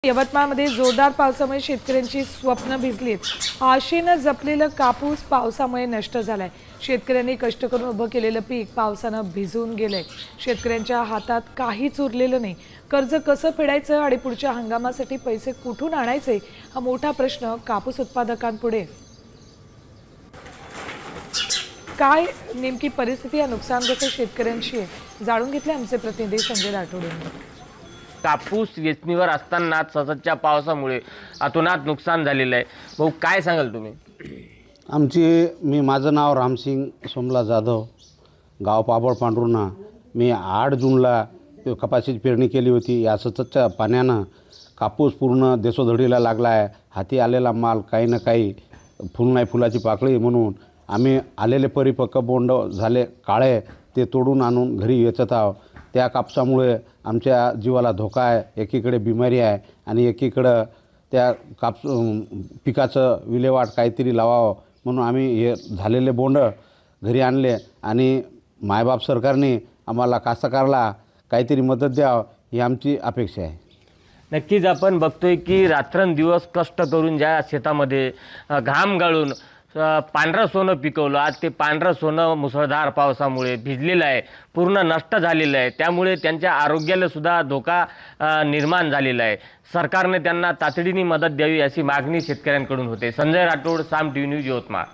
यवतमाळमध्ये जोरदार पावसामुळे शेतकऱ्यांची स्वप्न भिजलीत। आशेने जपलेलं कापूस पावसामुळे नष्ट झालाय। शेतकऱ्यांनी कष्ट करून उभं केलेलं पीक पावसानं भिजून गेलंय। शेतकऱ्यांच्या हातात काहीच उरलेलं नाही। कर्ज कसं फेडायचं आणि पुढच्या हंगामासाठी पैसे कुठून आणायचे हा मोठा प्रश्न कापूस उत्पादकांपुढे। काय नेमकी परिस्थिती या नुकसानग्रस्त शेतकऱ्यांची आहे जाणून घेतले आमचे प्रतिनिधी संजय राठोड यांनी। कापूस वेचणीवर असताना सततच्या पावसामुळे अतोनात नुकसान झालेलं आहे। भाऊ काय सांगाल तुम्ही? माझं नाव रामसिंग सोमला जाधव, गाव पाबळ पांढुर्णा। मी 8 जूनला कपाशीची पेरणी केली होती। या सततच्या पाण्यानं कापूस पूर्ण देशोधडीला लागला आहे। हाती आलेला माल काही ना काही फुल नाही फुलाची पाकळी म्हणून आम्ही आलेले परिपक्व बोंड झाले काळे ते तोडून आणून घरी वेचत आहोत। त्या कापसामुळे आमच्या जीवाला धोका आहे। एकीकडे बिमारी आहे आणि एकीकडं त्या पिकाचं विल्हेवाट काहीतरी लावावं म्हणून आम्ही हे झालेले बोंड घरी आणले आणि मायबाप सरकारने आम्हाला कास्तकारला काहीतरी मदत द्यावं ही आमची अपेक्षा आहे। नक्कीच आपण बघतोय की रात्रंदिवस कष्ट करून ज्या शेतामध्ये घाम गाळून पांढरं सोनं पिकवलं, आज ते पांढरं सोनं मुसळधार पावसामुळे भिजलेलं आहे, पूर्ण नष्ट झालेलं आहे। त्यामुळे त्यांच्या आरोग्याला सुद्धा धोका निर्माण झालेला आहे। सरकारने त्यांना तातडीने मदत द्यावी अशी मागणी शेतकऱ्यांकडून होते। संजय राठोड, साम टीव्ही न्यूज, यवतमाळ।